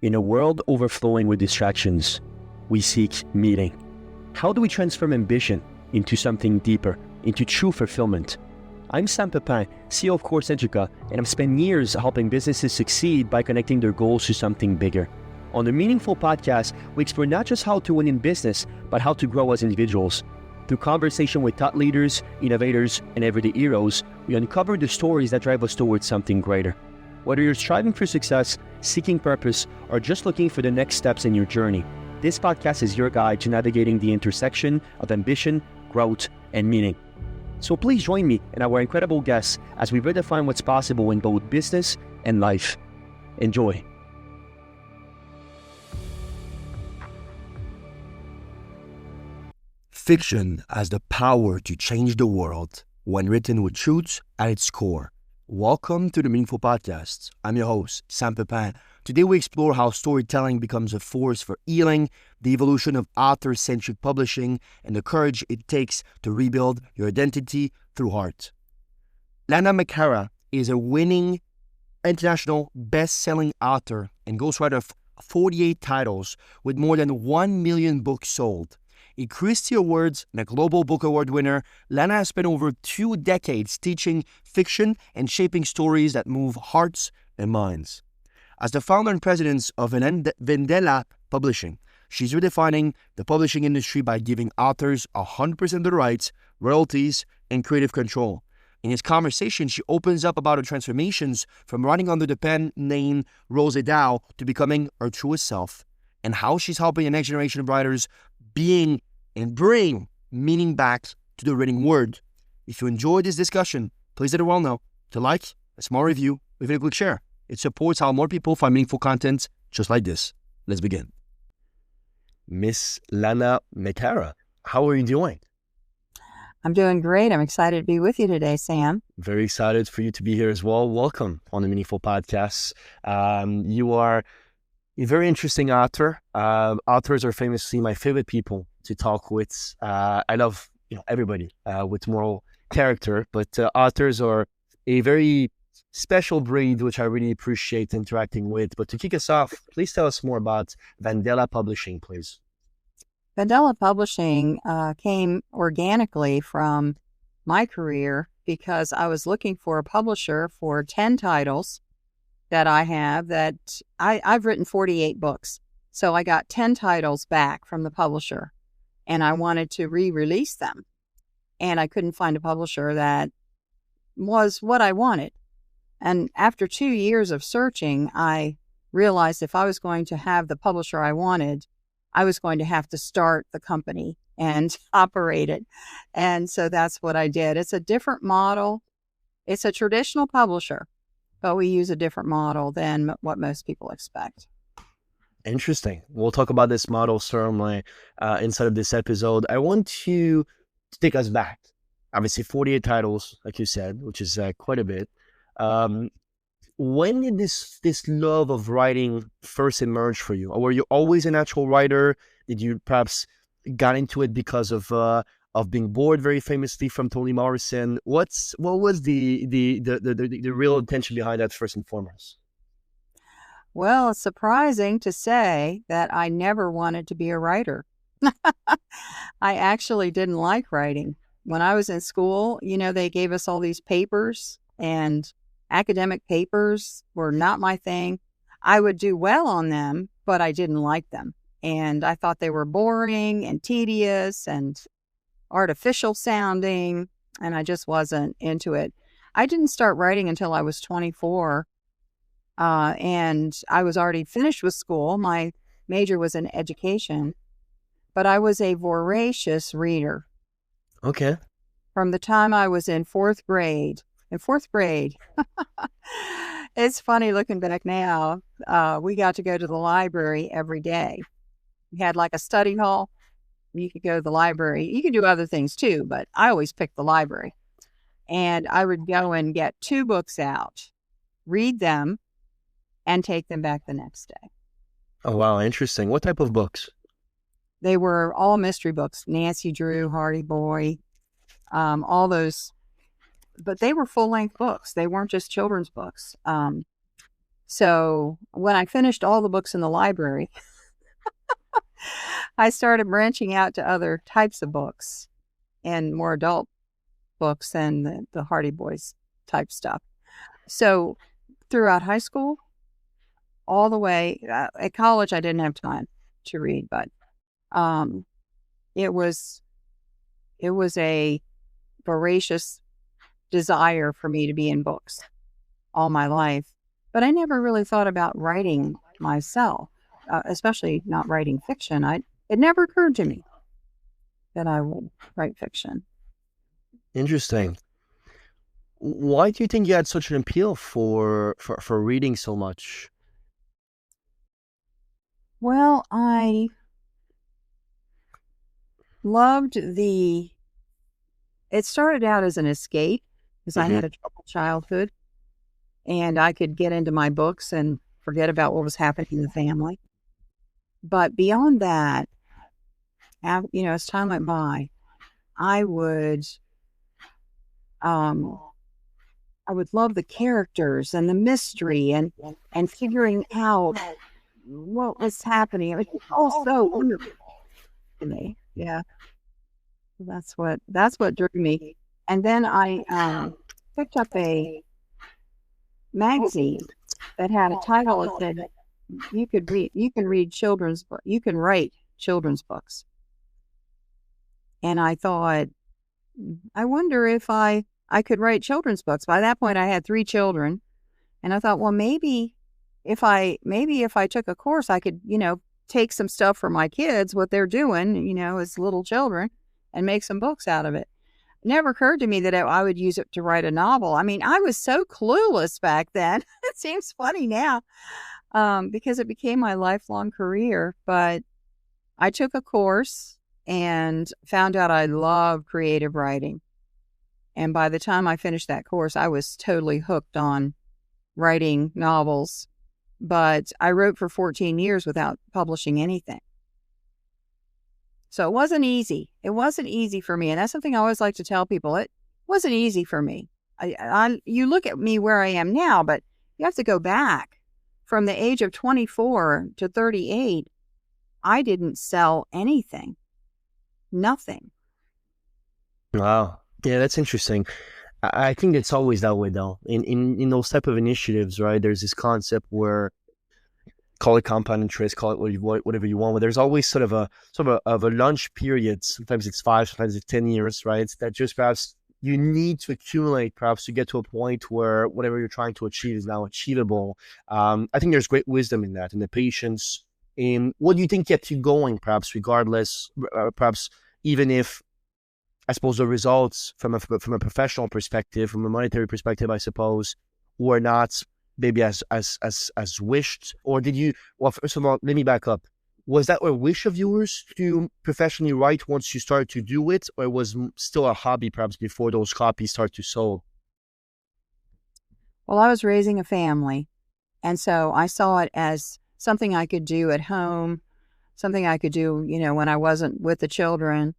In a world overflowing with distractions, we seek meaning. How do we transform ambition into something deeper, into true fulfillment? I'm Sam Pepin, CEO of Course Educa, and I've spent years helping businesses succeed by connecting their goals to something bigger. On the Meaningful Podcast, we explore not just how to win in business, but how to grow as individuals. Through conversation with thought leaders, innovators, and everyday heroes, we uncover the stories that drive us towards something greater. Whether you're striving for success, seeking purpose, or just looking for the next steps in your journey, this podcast is your guide to navigating the intersection of ambition, growth, and meaning. So please join me and our incredible guests as we redefine what's possible in both business and life. Enjoy. Fiction has the power to change the world when written with truth at its core. Welcome to the Meaningful Podcast. I'm your host, Sam Pepin. Today we explore how storytelling becomes a force for healing, the evolution of author-centric publishing, and the courage it takes to rebuild your identity through art. Lana McAra is a winning international best-selling author and ghostwriter of 48 titles with more than 1 million books sold. A Christie Awards and a Global Book Award winner, Lana has spent over 2 decades teaching fiction and shaping stories that move hearts and minds. As the founder and president of Vendela Publishing, she's redefining the publishing industry by giving authors 100% of the rights, royalties, and creative control. In his conversation, she opens up about her transformations from writing under the pen name Rosie Dow to becoming her truest self, and how she's helping the next generation of writers being and bring meaning back to the written word. If you enjoyed this discussion, please let it well know to like, a small review, even a quick share. It supports how more people find meaningful content just like this. Let's begin. Miss Lana McAra, how are you doing? I'm doing great. I'm excited to be with you today, Sam. Very excited for you to be here as well. Welcome on the Meaningful Podcast. You are a very interesting author. Authors are famously my favorite people to talk with. I love everybody with moral character, but authors are a very special breed, which I really appreciate interacting with. But to kick us off, please tell us more about Vendela Publishing, please. Vendela Publishing came organically from my career because I was looking for a publisher for 10 titles that I have that I've written 48 books. So I got 10 titles back from the publisher and I wanted to re-release them. And I couldn't find a publisher that was what I wanted. And after 2 years of searching, I realized if I was going to have the publisher I wanted, I was going to have to start the company and operate it. And so that's what I did. It's a different model. It's a traditional publisher, but we use a different model than what most people expect. Interesting. We'll talk about this model certainly inside of this episode. I want you to take us back. Obviously, 48 titles, like you said, which is quite a bit. When did this love of writing first emerge for you? Or were you always a natural writer? Did you perhaps got into it because of being bored, very famously from Toni Morrison? What was the real intention behind that first and foremost? Well, it's surprising to say that I never wanted to be a writer. I actually didn't like writing. When I was in school, they gave us all these papers, and academic papers were not my thing. I would do well on them, but I didn't like them. And I thought they were boring and tedious and artificial sounding, and I just wasn't into it. I didn't start writing until I was 24, and I was already finished with school. My major was in education, but I was a voracious reader. Okay. From the time I was in fourth grade, it's funny looking back now, we got to go to the library every day. We had like a study hall. You could go to the library. You could do other things too, but I always picked the library. And I would go and get 2 books out, read them, and take them back the next day. Oh, wow. Interesting. What type of books? They were all mystery books. Nancy Drew, Hardy Boy, all those. But they were full-length books. They weren't just children's books. So when I finished all the books in the library, I started branching out to other types of books and more adult books and the Hardy Boys type stuff. So throughout high school, all the way at college, I didn't have time to read, but um, it was a voracious desire for me to be in books all my life. But I never really thought about writing myself, especially not writing fiction. It never occurred to me that I would write fiction. Interesting. Why do you think you had such an appeal for reading so much? Well, I loved it started out as an escape because I had a troubled childhood and I could get into my books and forget about what was happening in the family. But beyond that, as time went by, I would love the characters and the mystery and figuring out what was happening. It was all so wonderful to me. Yeah, that's what drew me. And then I picked up a magazine that had a title that said you can read children's book, you can write children's books. And I thought, I wonder if I could write children's books. By that point I had 3 children, and I thought, well, maybe if I took a course, I could, take some stuff for my kids, what they're doing, as little children, and make some books out of it. It never occurred to me that I would use it to write a novel. I mean, I was so clueless back then. It seems funny now, because it became my lifelong career. But I took a course and found out I love creative writing. And by the time I finished that course, I was totally hooked on writing novels. But I wrote for 14 years without publishing anything. So it wasn't easy. It wasn't easy for me. And that's something I always like to tell people. It wasn't easy for me. You look at me where I am now, but you have to go back. From the age of 24 to 38, I didn't sell anything. Nothing. Wow. Yeah, that's interesting. I think it's always that way, though. In those type of initiatives, right? There's this concept where, call it compound interest, call it whatever you want, but there's always sort of a lunch period. Sometimes it's 5, sometimes it's 10 years, right? That just perhaps you need to accumulate, perhaps to get to a point where whatever you're trying to achieve is now achievable. I think there's great wisdom in that, and the patience. In what do you think kept you going, perhaps regardless, perhaps even if, I suppose, the results from a professional perspective, from a monetary perspective, I suppose, were not maybe as wished? Or did you, well, first of all, let me back up. Was that a wish of yours to professionally write once you started to do it, or was still a hobby perhaps before those copies start to sell? Well, I was raising a family, and so I saw it as something I could do at home, something I could do, when I wasn't with the children.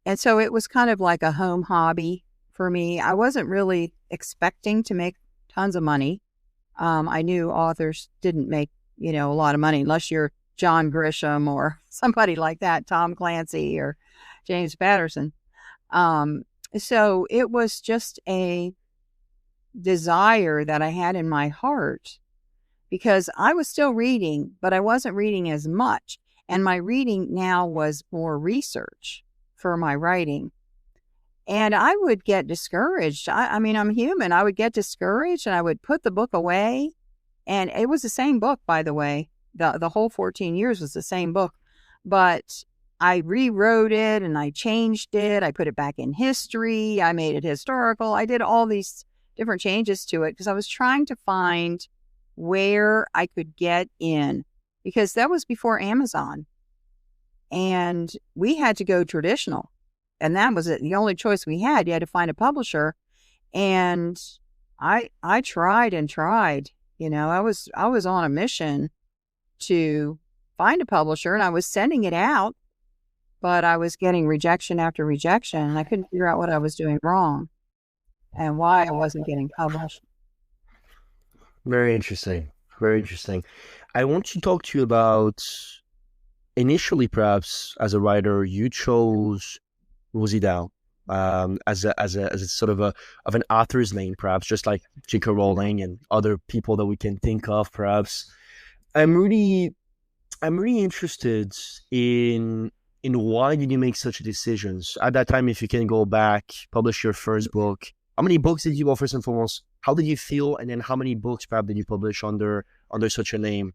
And so it was kind of like a home hobby for me. I wasn't really expecting to make tons of money. I knew authors didn't make, a lot of money unless you're John Grisham or somebody like that, Tom Clancy or James Patterson. So it was just a desire that I had in my heart, because I was still reading, but I wasn't reading as much. And my reading now was more research for my writing. And I would get discouraged. I mean, I'm human. I would get discouraged and I would put the book away. And it was the same book, by the way. The whole 14 years was the same book. But I rewrote it and I changed it. I put it back in history. I made it historical. I did all these different changes to it because I was trying to find where I could get in, because that was before Amazon. And we had to go traditional. And that was it. The only choice we had. You had to find a publisher. And I tried and tried. I was on a mission to find a publisher, and I was sending it out, but I was getting rejection after rejection. And I couldn't figure out what I was doing wrong and why I wasn't getting published. Very interesting. Very interesting. I want to talk to you about initially, perhaps as a writer, you chose Rosie Dow as a sort of an author's name, perhaps just like J.K. Rowling and other people that we can think of. Perhaps I'm really I'm really interested in why did you make such decisions at that time? If you can go back, publish your first book. How many books did you, well, first and foremost, how did you feel, and then how many books perhaps did you publish under such a name?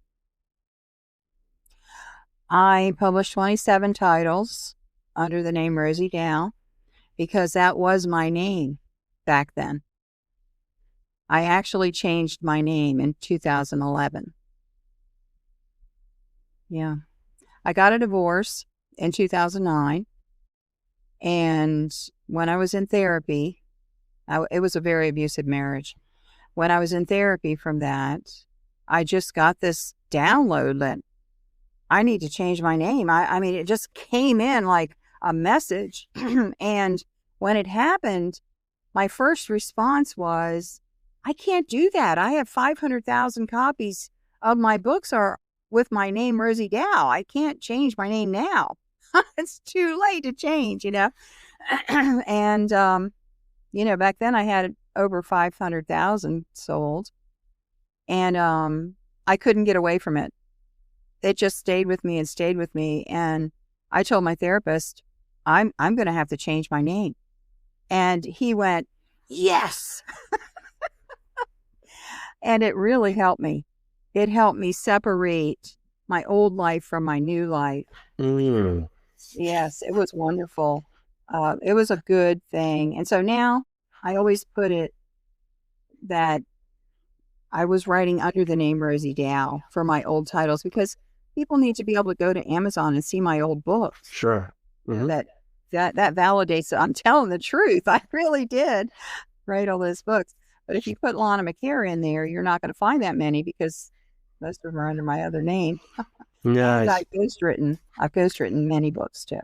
I published 27 titles under the name Rosie Dow because that was my name back then. I actually changed my name in 2011. Yeah. I got a divorce in 2009. And when I was in therapy, it was a very abusive marriage. When I was in therapy from that, I just got this download that I need to change my name. I mean, it just came in like a message. And when it happened, my first response was, I can't do that. I have 500,000 copies of my books are with my name, Rosie Dow. I can't change my name now. It's too late to change, And, back then I had over 500,000 sold, and I couldn't get away from it. It just stayed with me and stayed with me. And I told my therapist, I'm going to have to change my name. And he went, yes. And it really helped me. It helped me separate my old life from my new life. Mm. Yes, it was wonderful. It was a good thing. And so now I always put it that I was writing under the name Rosie Dow for my old titles because people need to be able to go to Amazon and see my old books. Sure. Mm-hmm. That validates that I'm telling the truth. I really did write all those books. But if you put Lana McAra in there, you're not going to find that many because most of them are under my other name. Nice. I've ghostwritten many books too.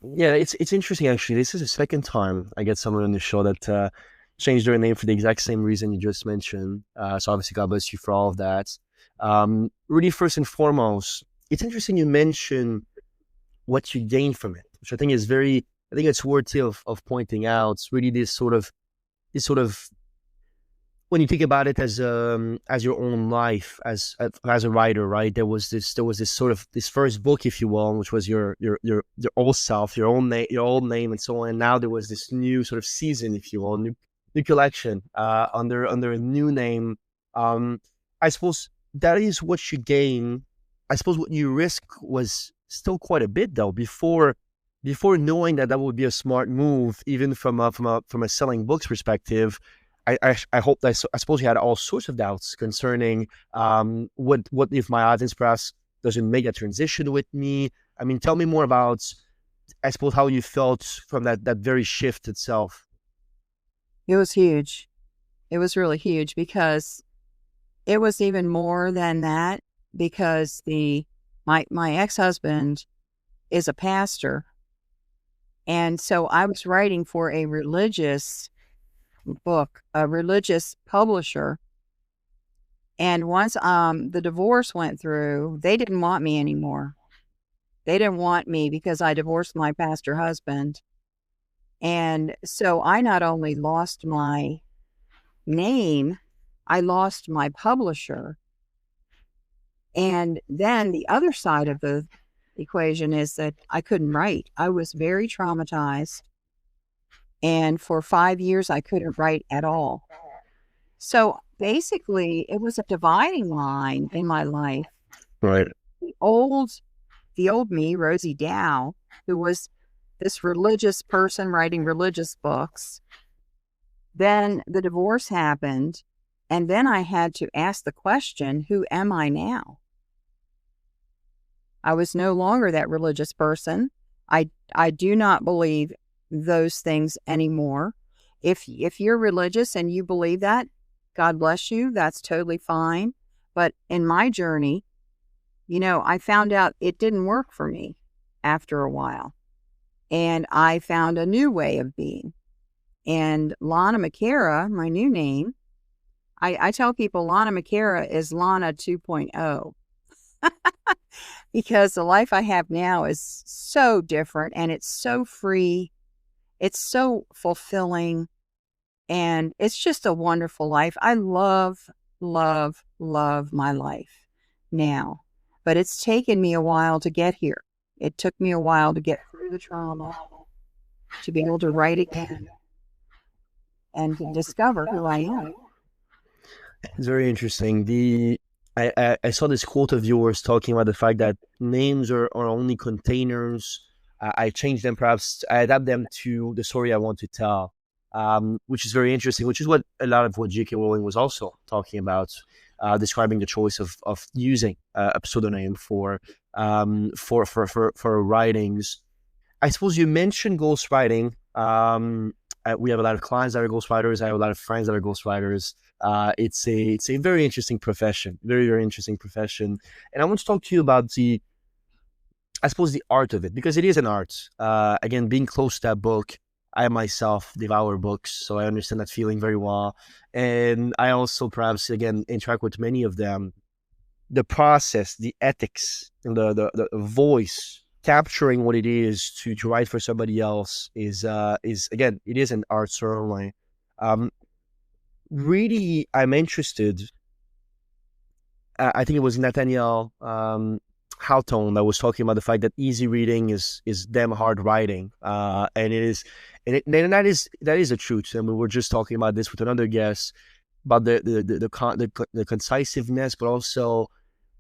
Yeah, it's interesting actually. This is the second time I get someone on the show that changed their name for the exact same reason you just mentioned. So obviously, God bless you for all of that. Really, first and foremost, it's interesting you mention what you gain from it, which I think is I think it's worthy of pointing out. It's really this sort of when you think about it as your own life as a writer, right? There was this sort of this first book, if you will, which was your old self, your old name, and so on. And now there was this new sort of season, if you will, new collection under a new name. I suppose that is what you gain. I suppose what you risk was still quite a bit, though, before knowing that would be a smart move, even from a selling books perspective. I hope that I suppose you had all sorts of doubts concerning what if my audience perhaps doesn't make a transition with me. I mean, tell me more about, I suppose, how you felt from that very shift itself. It was huge. It was really huge because it was even more than that because my ex-husband is a pastor. And so I was writing for a religious book, a religious publisher. And once the divorce went through, they didn't want me anymore. They didn't want me because I divorced my pastor husband. And so I not only lost my name, I lost my publisher. And then the other side of the equation is that I couldn't write. I was very traumatized. And for 5 years, I couldn't write at all. So basically, it was a dividing line in my life. Right. The old me, Rosie Dow, who was this religious person writing religious books. Then the divorce happened. And then I had to ask the question, who am I now? I was no longer that religious person. I do not believe those things anymore. If you're religious and you believe that, God bless you, that's totally fine. But in my journey, I found out it didn't work for me after a while. And I found a new way of being. And Lana McAra, my new name, I tell people Lana McAra is Lana 2.0 because the life I have now is so different and it's so free. It's so fulfilling and it's just a wonderful life. I love, love, love my life now, but it's taken me a while to get here. It took me a while to get through the trauma, to be able to write again and to discover who I am. It's very interesting. I saw this quote of yours talking about the fact that names are only containers. I change them, perhaps I adapt them to the story I want to tell, which is very interesting, which is what a lot of what J.K. Rowling was also talking about, describing the choice of using a pseudonym for writings. I suppose you mentioned ghostwriting. We have a lot of clients that are ghostwriters. I have a lot of friends that are ghostwriters. It's a very interesting profession, very, very interesting profession. And I want to talk to you about I suppose the art of it, because it is an art. Again, being close to that book, I myself devour books, so I understand that feeling very well. And I also perhaps, again, interact with many of them. The process, the ethics, and the voice, capturing what it is to write for somebody else is again, it is an art, certainly. Really, I'm interested. I think it was Nathaniel Hawthorne that was talking about the fact that easy reading is damn hard writing, and it is, and that is the truth. And we were just talking about this with another guest about the concisiveness, but also,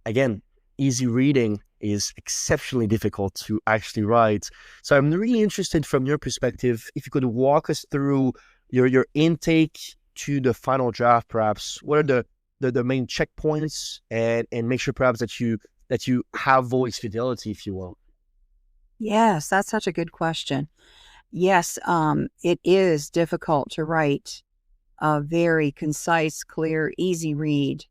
again, easy reading is exceptionally difficult to actually write. So I'm really interested from your perspective, if you could walk us through your intake to the final draft, perhaps. What are the main checkpoints, and make sure perhaps that you have voice fidelity, if you will. Yes, that's such a good question. Yes, it is difficult to write a very concise, clear, easy read.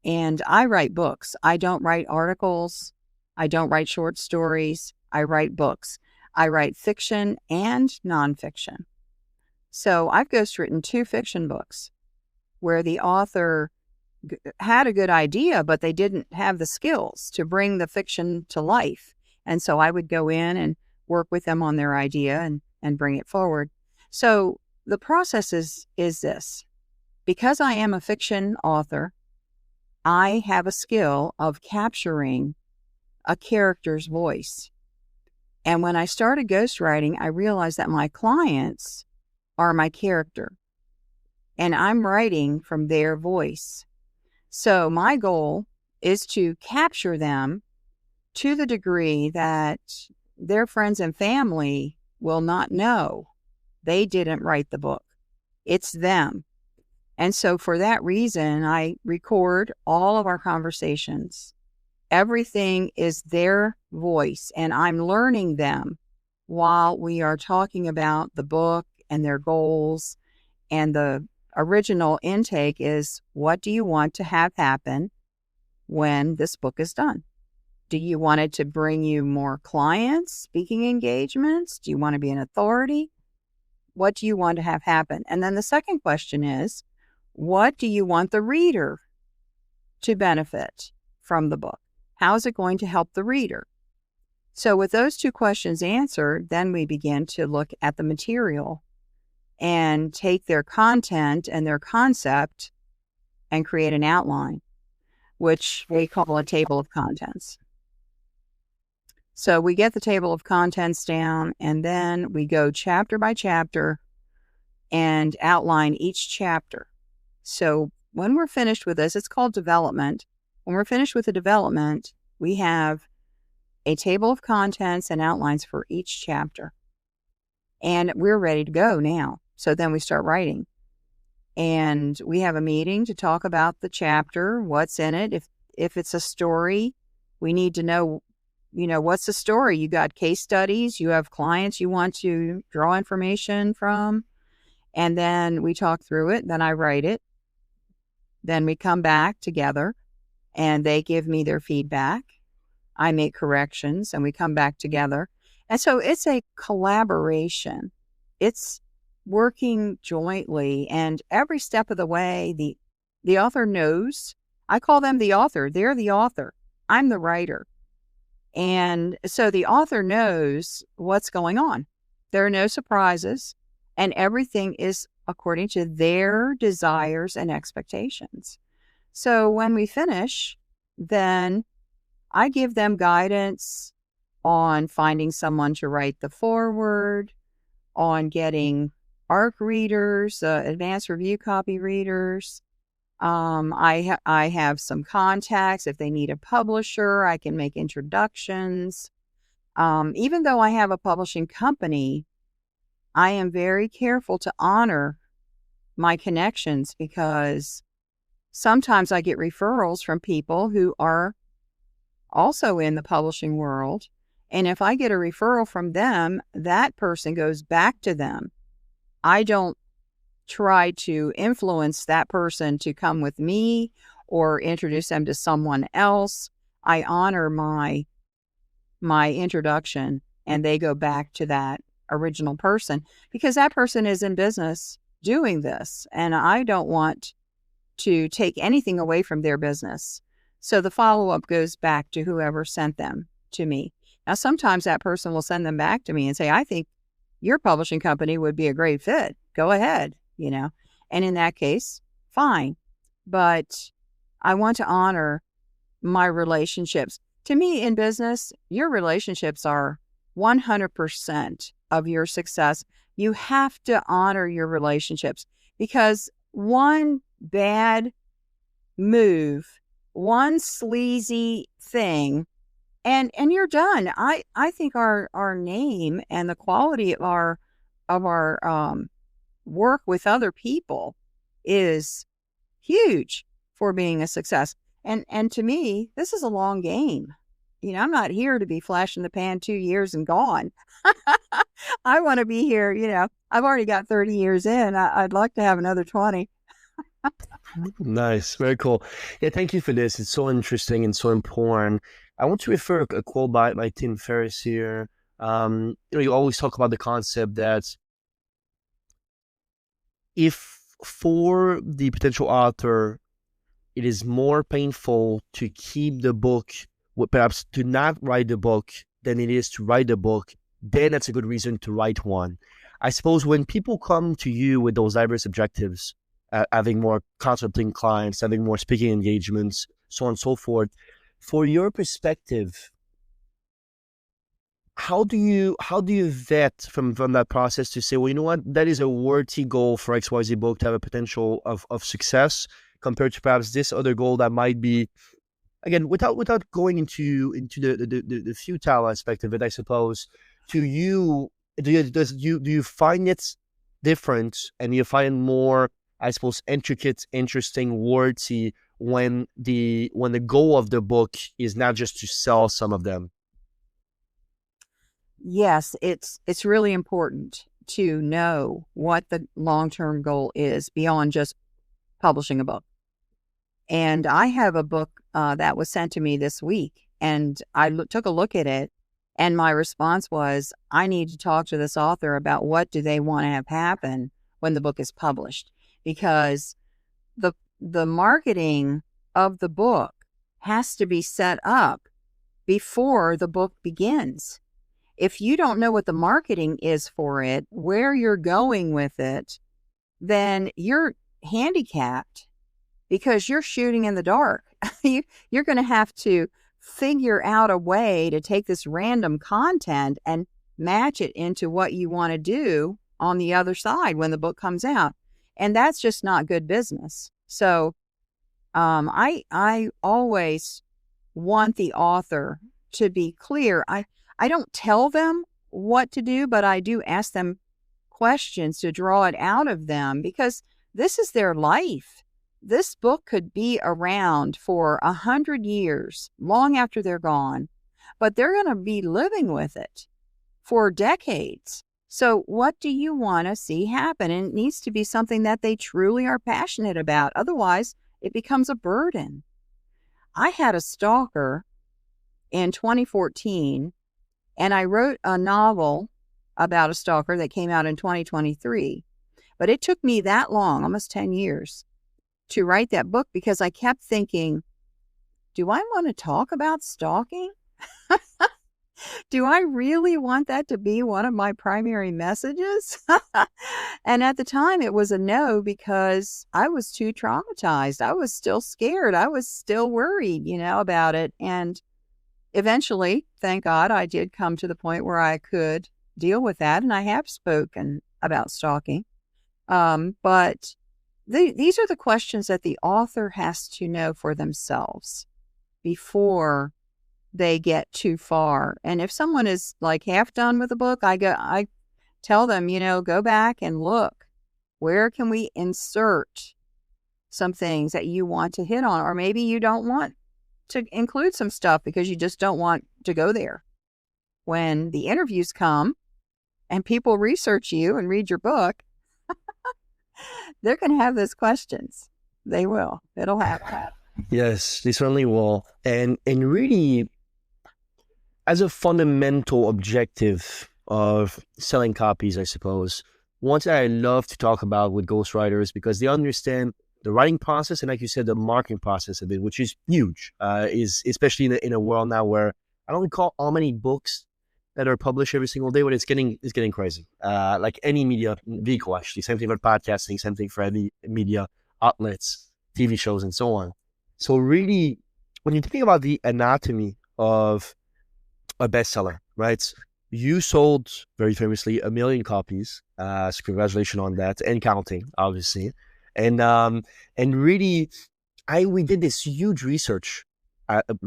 And I write books. I don't write articles. I don't write short stories. I write books. I write fiction and nonfiction. So I've ghostwritten 2 fiction books where the author had a good idea, but they didn't have the skills to bring the fiction to life. And so I would go in and work with them on their idea and bring it forward. So the process is this. Because I am a fiction author, I have a skill of capturing a character's voice. And when I started ghostwriting, I realized that my clients are my character, and I'm writing from their voice. So my goal is to capture them to the degree that their friends and family will not know they didn't write the book. It's them. And so for that reason, I record all of our conversations. Everything is their voice, and I'm learning them while we are talking about the book and their goals. And the original intake is, what do you want to have happen when this book is done? Do you want it to bring you more clients, speaking engagements? Do you want to be an authority? What do you want to have happen? And then the second question is, what do you want the reader to benefit from the book? How is it going to help the reader? So with those 2 questions answered, then we begin to look at the material and take their content and their concept and create an outline, which we call a table of contents. So we get the table of contents down, and then we go chapter by chapter and outline each chapter. So when we're finished with this, it's called development. When we're finished with the development, we have a table of contents and outlines for each chapter. And we're ready to go now. So then we start writing. And we have a meeting to talk about the chapter, what's in it. If it's a story, we need to know, what's the story? You got case studies, you have clients you want to draw information from. And then we talk through it. Then I write it. Then we come back together and they give me their feedback. I make corrections and we come back together. And so it's a collaboration. It's working jointly, and every step of the way, the The author knows. I call them the author. They're the author. I'm the writer. And so the author knows what's going on. There are no surprises, and everything is according to their desires and expectations. So when we finish, then I give them guidance on finding someone to write the foreword, on getting ARC readers, advanced review copy readers. I have some contacts. If they need a publisher, I can make introductions. Even though I have a publishing company, I am very careful to honor my connections, because sometimes I get referrals from people who are also in the publishing world. And if I get a referral from them, that person goes back to them. I don't try to influence that person to come with me or introduce them to someone else. I honor my introduction, and they go back to that original person, because that person is in business doing this, and I don't want to take anything away from their business. So the follow-up goes back to whoever sent them to me. Now, sometimes that person will send them back to me and say, I think your publishing company would be a great fit. Go ahead, And in that case, fine. But I want to honor my relationships. To me, in business, your relationships are 100% of your success. You have to honor your relationships, because one bad move, one sleazy thing, and you're done. I think our name and the quality of our work with other people is huge for being a success. And to me, this is a long game. I'm not here to be flash in the pan 2 years and gone. I want to be here. I've already got 30 years in. I'd like to have another 20. Nice. Very cool. Yeah, thank you for this. It's so interesting and so important. I want to refer a quote by Tim Ferriss here. You always talk about the concept that if for the potential author, it is more painful to keep the book, perhaps to not write the book, than it is to write the book, then that's a good reason to write one. I suppose when people come to you with those diverse objectives, having more consulting clients, having more speaking engagements, so on and so forth, for your perspective, how do you vet from that process to say, well, you know what, that is a worthy goal for XYZ book to have a potential of success, compared to perhaps this other goal that might be, again, without going into the futile aspect of it, I suppose, to you, do you find it different, and you find more, I suppose, intricate, interesting, worthy when the goal of the book is not just to sell some of them? Yes, it's really important to know what the long-term goal is beyond just publishing a book. And I have a book that was sent to me this week, and I took a look at it, and my response was, I need to talk to this author about what do they want to have happen when the book is published, because the marketing of the book has to be set up before the book begins. If you don't know what the marketing is for it, where you're going with it, then you're handicapped, because you're shooting in the dark. You're going to have to figure out a way to take this random content and match it into what you want to do on the other side when the book comes out. And that's just not good business. So I always want the author to be clear. I don't tell them what to do, but I do ask them questions to draw it out of them, because this is their life. This book could be around for 100 years, long after they're gone, but they're going to be living with it for decades. So what do you want to see happen? And it needs to be something that they truly are passionate about. Otherwise, it becomes a burden. I had a stalker in 2014, and I wrote a novel about a stalker that came out in 2023. But it took me that long, almost 10 years, to write that book because I kept thinking, do I want to talk about stalking? Do I really want that to be one of my primary messages? And at the time it was a no, because I was too traumatized. I was still scared. I was still worried, about it. And eventually, thank God, I did come to the point where I could deal with that. And I have spoken about stalking. But these are the questions that the author has to know for themselves before they get too far. And if someone is like half done with a book, I tell them, go back and look. Where can we insert some things that you want to hit on? Or maybe you don't want to include some stuff because you just don't want to go there. When the interviews come and people research you and read your book, they're going to have those questions. They will. It'll happen. Yes, they certainly will. And really, as a fundamental objective of selling copies, I suppose, one thing I love to talk about with ghostwriters, because they understand the writing process and, like you said, the marketing process of it, which is huge, is especially in a world now where I don't recall how many books that are published every single day, but it's getting crazy. Like any media vehicle, actually. Same thing for podcasting, same thing for any media outlets, TV shows, and so on. So really, when you're thinking about the anatomy of a bestseller, right? You sold very famously 1 million copies. So congratulations on that, and counting, obviously. And really, we did this huge research.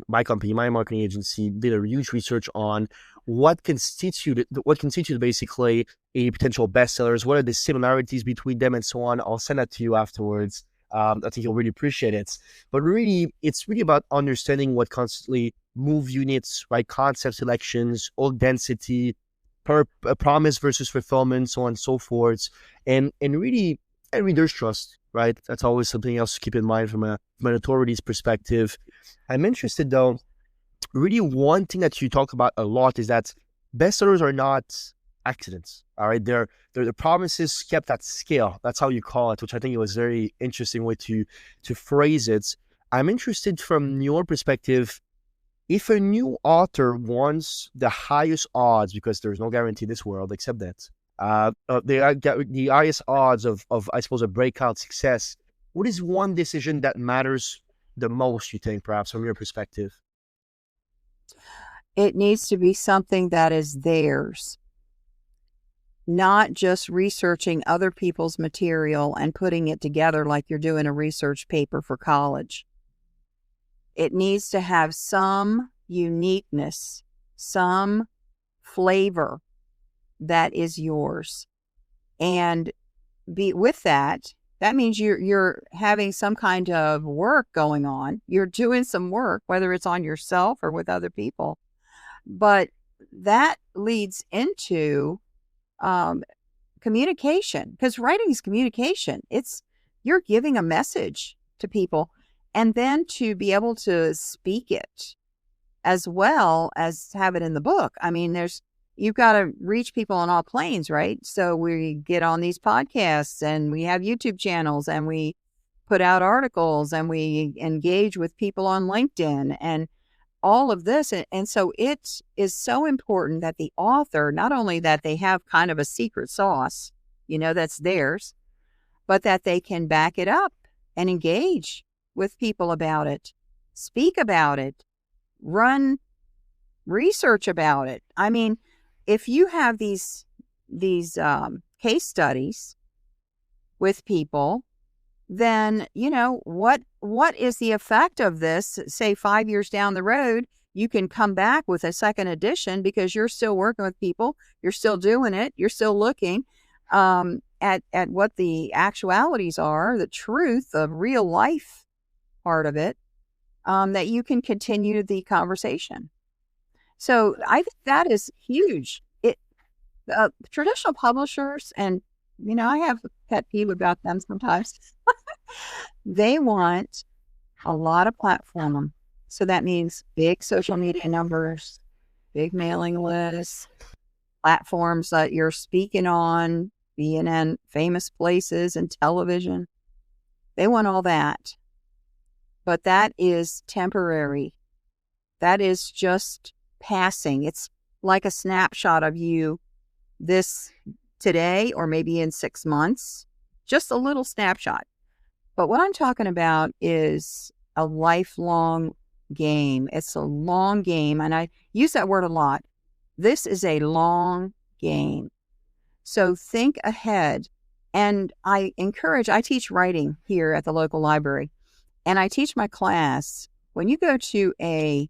My company, my marketing agency, did a huge research on what constituted basically a potential bestsellers. What are the similarities between them, and so on. I'll send that to you afterwards. I think you'll really appreciate it. But really, it's really about understanding what constantly move units, right? Concept selections, old density, promise versus fulfillment, so on and so forth. And really, and reader's trust, right? That's always something else to keep in mind from an authority's perspective. I'm interested, though, really one thing that you talk about a lot is that bestsellers are not accidents, all right? They're the promises kept at scale. That's how you call it, which I think it was very interesting way to phrase it. I'm interested from your perspective, if a new author wants the highest odds, because there's no guarantee in this world except that, the highest odds of I suppose a breakout success, what is one decision that matters the most, you think, perhaps from your perspective? It needs to be something that is theirs, not just researching other people's material and putting it together like you're doing a research paper for college. It needs to have some uniqueness, some flavor that is yours. And with that means you're having some kind of work going on. You're doing some work, whether it's on yourself or with other people. But that leads into communication, because writing is communication. You're giving a message to people, and then to be able to speak it as well as have it in the book. I mean, you've got to reach people on all planes, right? So we get on these podcasts, and we have YouTube channels, and we put out articles, and we engage with people on LinkedIn, and all of this. And so it is so important that the author, not only that they have kind of a secret sauce, that's theirs, but that they can back it up and engage with people about it, speak about it, run research about it. I mean, if you have these case studies with people, then, what is the effect of this? Say 5 years down the road, you can come back with a second edition because you're still working with people. You're still doing it. You're still looking at what the actualities are, the truth of real life part of it, that you can continue the conversation. So I think that is huge. Traditional publishers, and I have a pet peeve about them sometimes. They want a lot of platform. So that means big social media numbers, big mailing lists, platforms that you're speaking on, being in famous places and television. They want all that. But that is temporary. That is just passing. It's like a snapshot of you this today or maybe in 6 months, just a little snapshot. But what I'm talking about is a lifelong game. It's a long game, and I use that word a lot. This is a long game. So think ahead. And I teach writing here at the local library, and I teach my class, when you go to a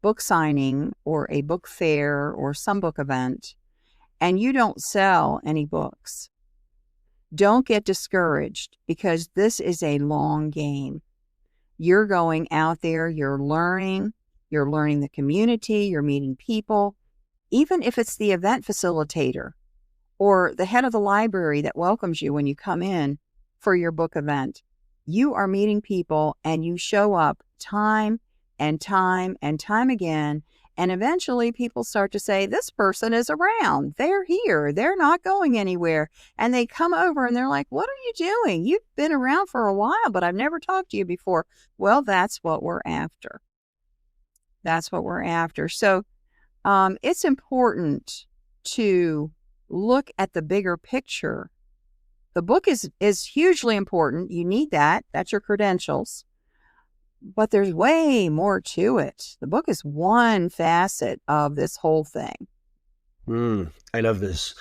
book signing or a book fair or some book event, and you don't sell any books, don't get discouraged, because this is a long game. You're going out there, you're learning the community, you're meeting people, even if it's the event facilitator or the head of the library that welcomes you when you come in for your book event. You are meeting people, and you show up time and time and time again. And eventually people start to say, this person is around. They're here. They're not going anywhere. And they come over and they're like, what are you doing? You've been around for a while, but I've never talked to you before. Well, that's what we're after. That's what we're after. So it's important to look at the bigger picture. The book is hugely important. You need that. That's your credentials. But there's way more to it. The book is one facet of this whole thing. I love this.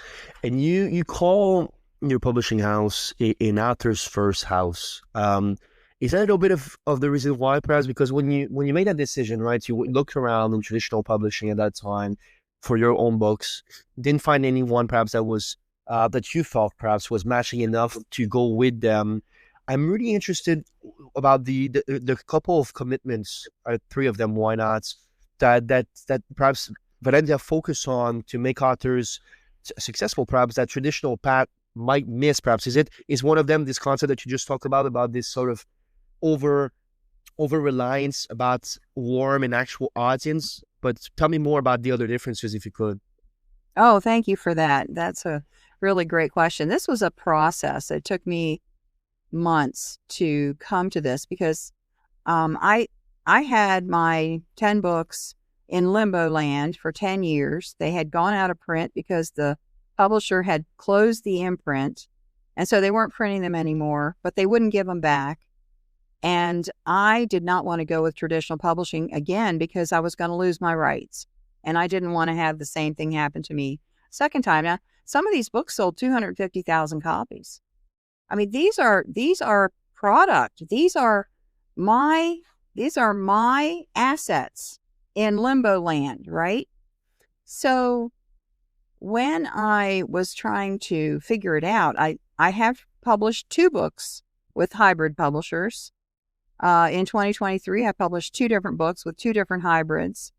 And you call your publishing house an author's first house. Is that a little bit of the reason why, perhaps? Because when you made that decision, right, you looked around in traditional publishing at that time for your own books, didn't find anyone perhaps that was that you felt perhaps was matching enough to go with them. I'm really interested about the couple of commitments, 3 of them, why not, that perhaps Vendela focus on to make authors successful, perhaps that traditional path might miss, perhaps. Is one of them this concept that you just talked about this sort of over reliance about warm and actual audience? But tell me more about the other differences, if you could. Oh, thank you for that. That's a really great question. This was a process. It took me months to come to this, because I had my 10 books in limbo land for 10 years. They had gone out of print because the publisher had closed the imprint, and so they weren't printing them anymore, but they wouldn't give them back. And I did not want to go with traditional publishing again, because I was going to lose my rights, and I didn't want to have the same thing happen to me second time. Now, some of these books sold 250,000 copies. I mean, these are product. These are my assets in limbo land, right? So when I was trying to figure it out, I have published 2 books with hybrid publishers. In 2023, I published 2 different books with 2 different hybrids.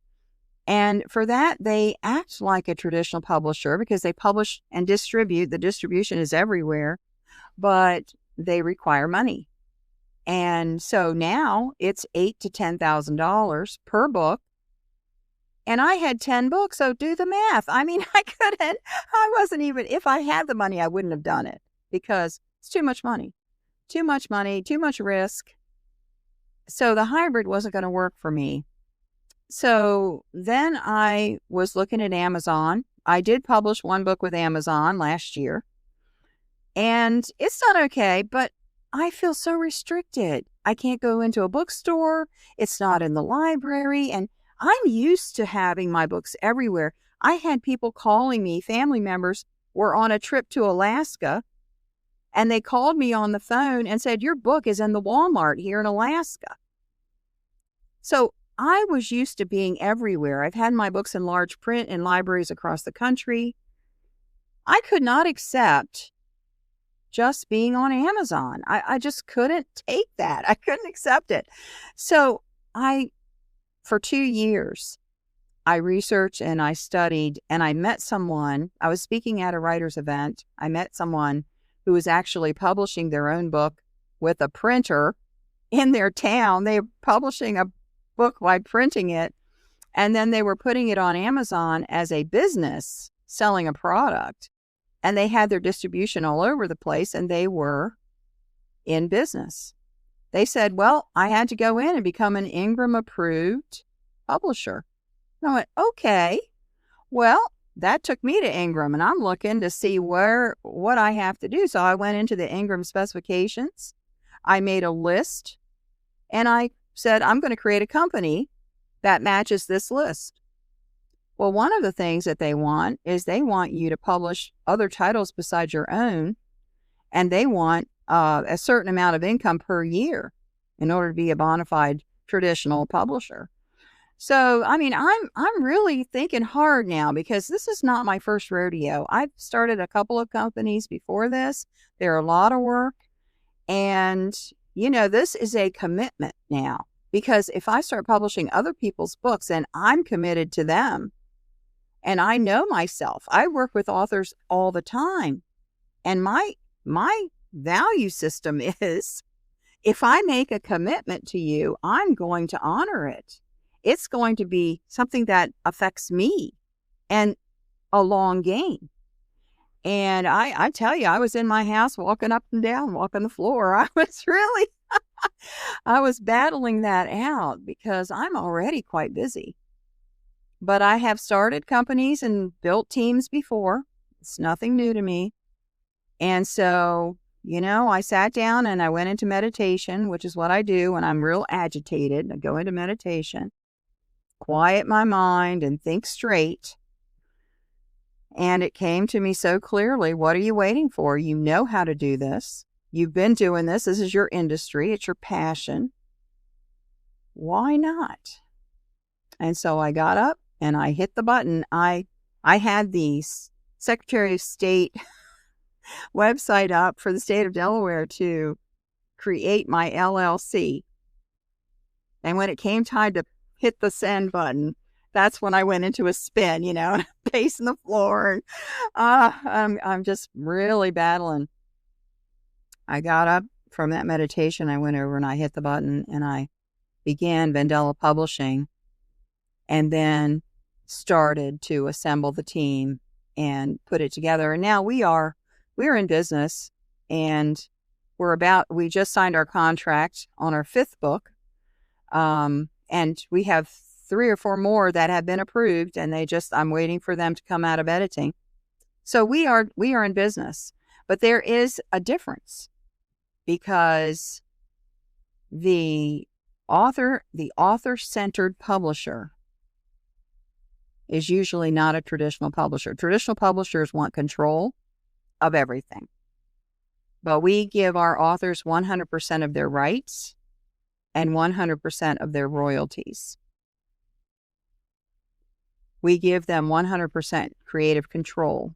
And for that, they act like a traditional publisher because they publish and distribute. The distribution is everywhere, but they require money. And so now it's $8,000 to $10,000 per book. And I had 10 books, so do the math. I mean, I wasn't even, if I had the money, I wouldn't have done it, because it's too much money, too much risk. So the hybrid wasn't going to work for me. So then I was looking at Amazon. I did publish 1 book with Amazon last year, and it's done okay, but I feel so restricted. I can't go into a bookstore. It's not in the library, and I'm used to having my books everywhere. I had people calling me, family members were on a trip to Alaska, and they called me on the phone and said, your book is in the Walmart here in Alaska. So I was used to being everywhere. I've had my books in large print in libraries across the country. I could not accept just being on Amazon. I just couldn't take that. I couldn't accept it. So for 2 years, I researched and I studied, and I met someone. I was speaking at a writer's event. I met someone who was actually publishing their own book with a printer in their town. They were publishing a book by printing it, and then they were putting it on Amazon as a business, selling a product. And they had their distribution all over the place, and they were in business. they said, well, I had to go in and become an Ingram approved publisher. And I went, okay, well, that took me to Ingram, and I'm looking to see what I have to do. So I went into the Ingram specifications. I made a list, and I said, I'm going to create a company that matches this list. Well, one of the things that they want is they want you to publish other titles besides your own, and they want a certain amount of income per year in order to be a bona fide traditional publisher. So, I mean, I'm really thinking hard now because this is not my first rodeo. I've started a couple of companies before this. They're a lot of work. And, this is a commitment now, because if I start publishing other people's books, then I'm committed to them. And I know myself. I work with authors all the time. And my value system is, if I make a commitment to you, I'm going to honor it. It's going to be something that affects me and a long game. And I tell you, I was in my house walking up and down, walking the floor. I was battling that out because I'm already quite busy. But I have started companies and built teams before. It's nothing new to me. And so, I sat down and I went into meditation, which is what I do when I'm real agitated. I go into meditation, quiet my mind and think straight. And it came to me so clearly, what are you waiting for? You know how to do this. You've been doing this. This is your industry. It's your passion. Why not? And so I got up and I hit the button. I had the Secretary of State website up for the state of Delaware to create my LLC. And when it came time to hit the send button, that's when I went into a spin, and pacing the floor. And I'm just really battling. I got up from that meditation. I went over and I hit the button and I began Vendela Publishing, and then started to assemble the team and put it together. And now we're in business, and we just signed our contract on our 5th book. And we have 3 or 4 more that have been approved, and I'm waiting for them to come out of editing. So we are in business, but there is a difference, because the author-centered publisher is usually not a traditional publisher. Traditional publishers want control of everything. But we give our authors 100% of their rights and 100% of their royalties. We give them 100% creative control,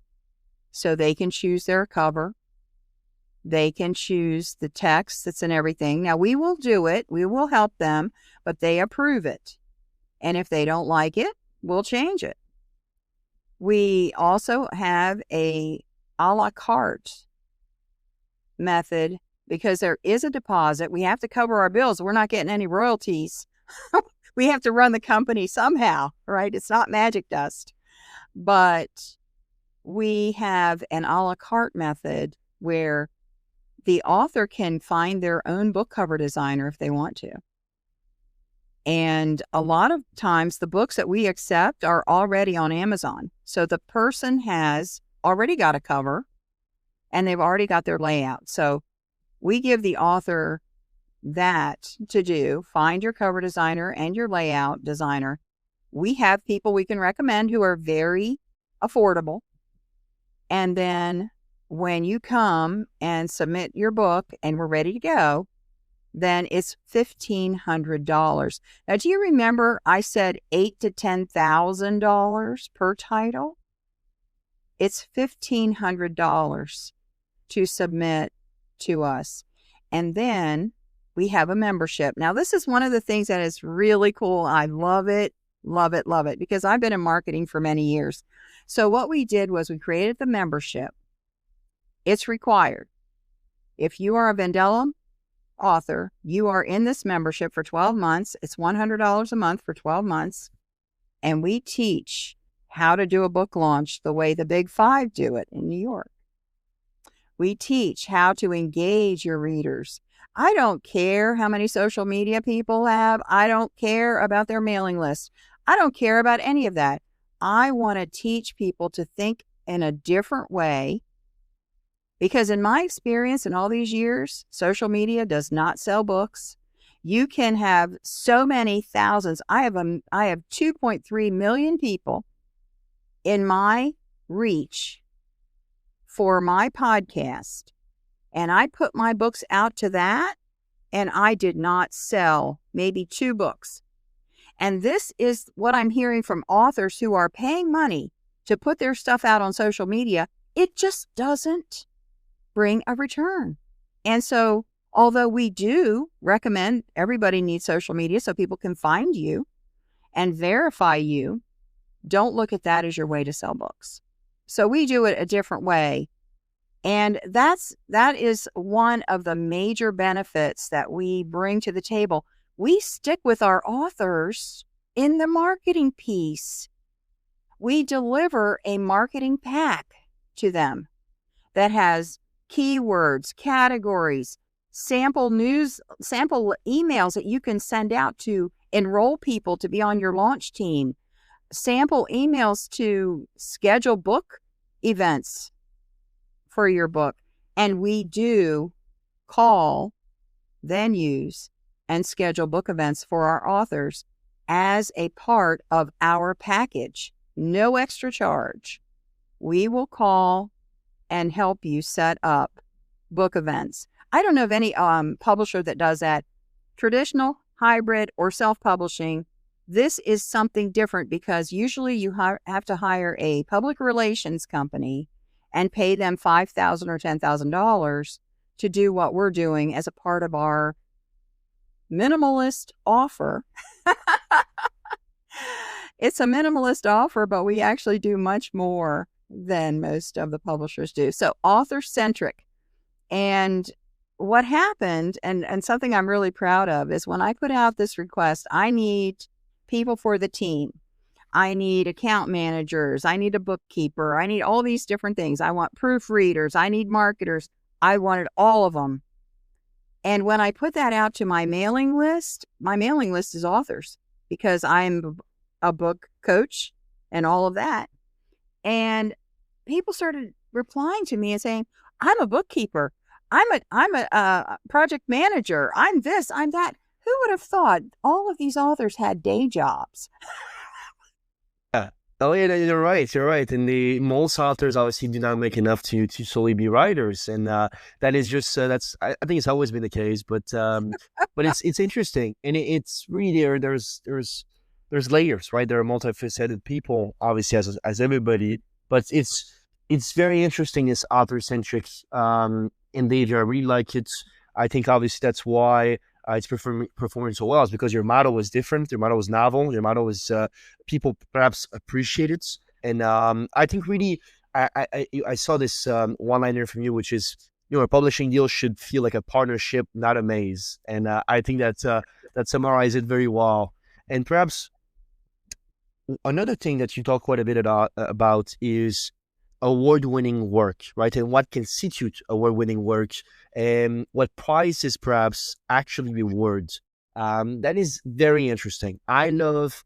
so they can choose their cover. They can choose the text that's in everything. Now, we will do it. We will help them, but they approve it. And if they don't like it, we'll change it. We also have a la carte method, because there is a deposit. We have to cover our bills. We're not getting any royalties. We have to run the company somehow, right? It's not magic dust. But we have an a la carte method where the author can find their own book cover designer if they want to. And a lot of times the books that we accept are already on Amazon. So the person has already got a cover and they've already got their layout. So we give the author that to do, find your cover designer and your layout designer. We have people we can recommend who are very affordable. And then when you come and submit your book and we're ready to go, then it's $1,500. Now, do you remember I said $8,000 to $10,000 per title? It's $1,500 to submit to us. And then we have a membership. Now, this is one of the things that is really cool. I love it, love it, love it, because I've been in marketing for many years. So what we did was we created the membership. It's required. If you are a Vendela author, you are in this membership for 12 months. It's $100 a month for 12 months. And we teach how to do a book launch the way the Big Five do it in New York. We teach how to engage your readers. I don't care how many social media people have. I don't care about their mailing list. I don't care about any of that. I want to teach people to think in a different way, because in my experience in all these years, social media does not sell books. You can have so many thousands. I have 2.3 million people in my reach for my podcast. And I put my books out to that, and I did not sell maybe 2 books. And this is what I'm hearing from authors who are paying money to put their stuff out on social media. It just doesn't bring a return. And so, although we do recommend everybody needs social media so people can find you and verify you, don't look at that as your way to sell books. So we do it a different way. And that is one of the major benefits that we bring to the table. We stick with our authors in the marketing piece. We deliver a marketing pack to them that has keywords, categories, sample emails that you can send out to enroll people to be on your launch team, sample emails to schedule book events for your book. And we do call venues and schedule book events for our authors as a part of our package. No extra charge. We will call and help you set up book events. I don't know of any publisher that does that. Traditional, hybrid, or self-publishing. This is something different because usually you have to hire a public relations company and pay them $5,000 or $10,000 to do what we're doing as a part of our minimalist offer. It's a minimalist offer, but we actually do much more than most of the publishers do. So author-centric. And what happened, and something I'm really proud of, is when I put out this request, I need people for the team. I need account managers. I need a bookkeeper. I need all these different things. I want proofreaders. I need marketers. I wanted all of them. And when I put that out to my mailing list is authors, because I'm a book coach and all of that. And people started replying to me and saying, I'm a bookkeeper. I'm a project manager. I'm this, I'm that. Who would have thought all of these authors had day jobs? Oh yeah, you're right. You're right. And most authors obviously do not make enough to solely be writers, and that is just I think it's always been the case. But it's interesting, and it's really there's layers, right? There are multifaceted people, obviously, as everybody. But it's very interesting, this author centric endeavor. I really like it. I think obviously that's why it's performing so well, is because your model was different, your model was novel, your model was people perhaps appreciate it. And I think really I saw this one-liner from you, which is, a publishing deal should feel like a partnership, not a maze. And I think that summarizes it very well. And perhaps another thing that you talk quite a bit about is award-winning work, right? And what constitutes award-winning work, and what prizes perhaps actually reward. That is very interesting. I love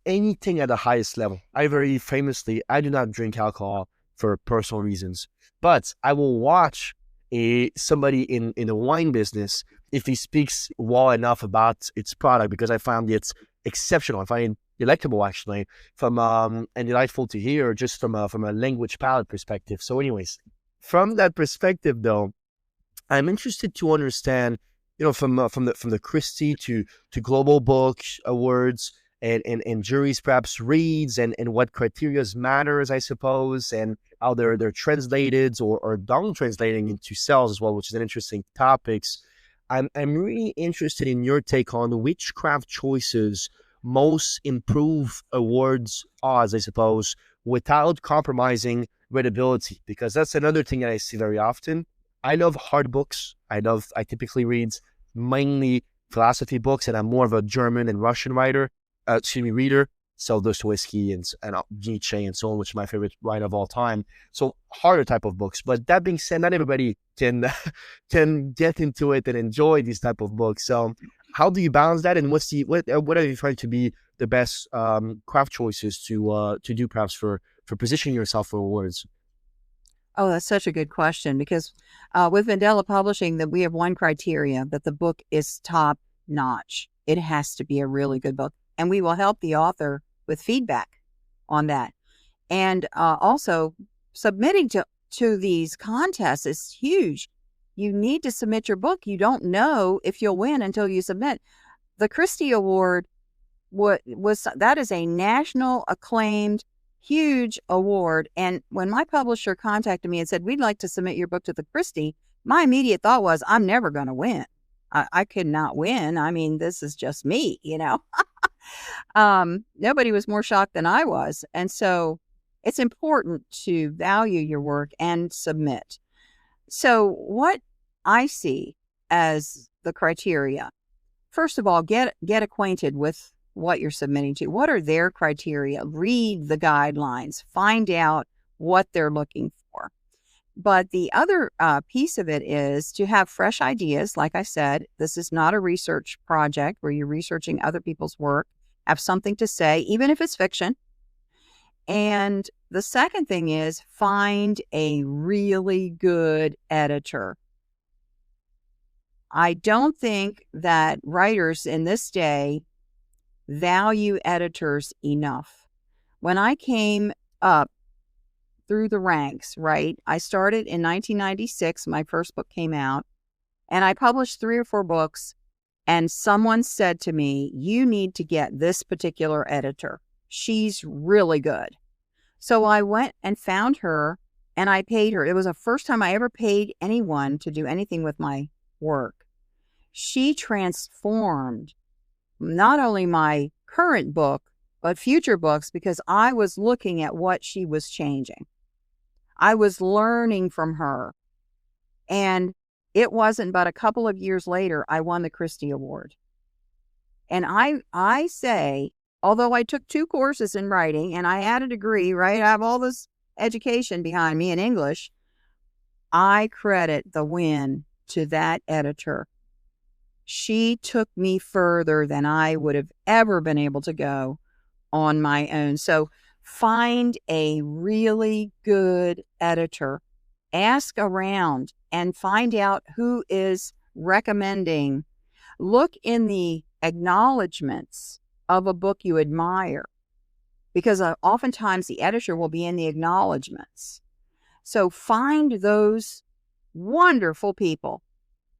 anything at the highest level. I do not drink alcohol for personal reasons, but I will watch somebody in the wine business if he speaks well enough about its product, because I find it exceptional. I find it delectable, actually, and delightful to hear, just from a language palette perspective. So anyways, from that perspective though, I'm interested to understand, from the Christie to Global Book Awards and juries perhaps reads, and what criteria matters, I suppose, and how they're translated or down translating into sales as well, which is an interesting topics. I'm really interested in your take on which craft choices most improve awards odds, I suppose, without compromising readability, because that's another thing that I see very often. I love hard books. I typically read mainly philosophy books, and I'm more of a German and Russian reader. sell Dostoevsky and Nietzsche and so on, which is my favorite writer of all time. So harder type of books. But that being said, not everybody can can get into it and enjoy these type of books. So how do you balance that? And what are you trying to be the best craft choices to do perhaps for positioning yourself for awards? Oh, that's such a good question, because with Vendela Publishing, that we have one criteria, that the book is top notch. It has to be a really good book, and we will help the author with feedback on that. And also, submitting to these contests is huge. You need to submit your book. You don't know if you'll win until you submit. The Christie Award that is a national acclaimed, huge award. And when my publisher contacted me and said, we'd like to submit your book to the Christie, my immediate thought was, I'm never going to win. I could not win. I mean, this is just me, Nobody was more shocked than I was. And so it's important to value your work and submit. So what I see as the criteria, first of all, get acquainted with what you're submitting to. What are their criteria? Read the guidelines, find out what they're looking for. But the other piece of it is to have fresh ideas. Like I said, this is not a research project where you're researching other people's work. Have something to say, even if it's fiction. And the second thing is find a really good editor. I don't think that writers in this day value editors enough. When I came up through the ranks, right, I started in 1996. My first book came out, and I published 3 or 4 books, and someone said to me, you need to get this particular editor. She's really good. So I went and found her, and I paid her. It was the first time I ever paid anyone to do anything with my work. She transformed not only my current book, but future books, because I was looking at what she was changing. I was learning from her. And it wasn't but a couple of years later, I won the Christie Award. And I say, although I took 2 courses in writing and I had a degree, right? I have all this education behind me in English. I credit the win to that editor. She took me further than I would have ever been able to go on my own. So find a really good editor. Ask around and find out who is recommending. Look in the acknowledgments of a book you admire, because oftentimes the editor will be in the acknowledgments. So find those wonderful people.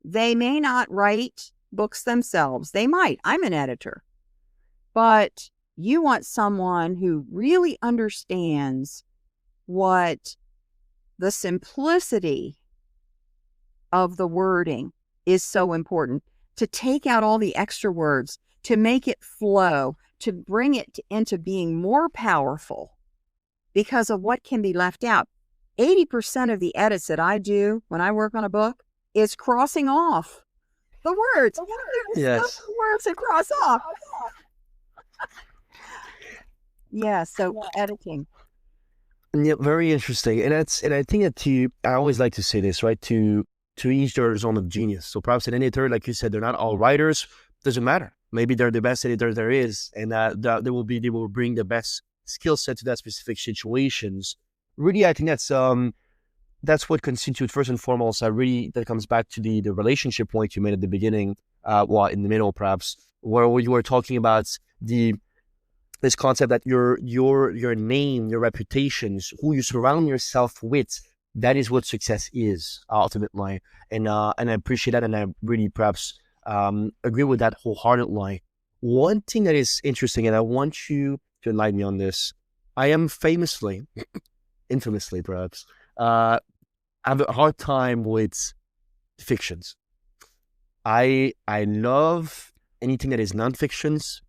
They may not write books themselves. They might. I'm an editor. But you want someone who really understands what the simplicity of the wording is so important. To take out all the extra words, to make it flow, to bring it into being more powerful because of what can be left out. 80% of the edits that I do when I work on a book is crossing off the words. Yes. The words to cross off. Yeah, so editing. Yeah, very interesting. And I think that I always like to say this, right? To each their zone of genius. So perhaps an editor, like you said, they're not all writers. Doesn't matter. Maybe they're the best editor there is, and they will bring the best skill set to that specific situations. Really, I think that's what constitutes first and foremost. That comes back to the relationship point you made at the beginning, in the middle perhaps, where you were talking about this concept that your name, your reputations, who you surround yourself with, that is what success is ultimately. And I appreciate that, and I really perhaps agree with that wholeheartedly. One thing that is interesting, and I want you to enlighten me on this. I am infamously perhaps, I have a hard time with fictions. I love anything that is non-fictions.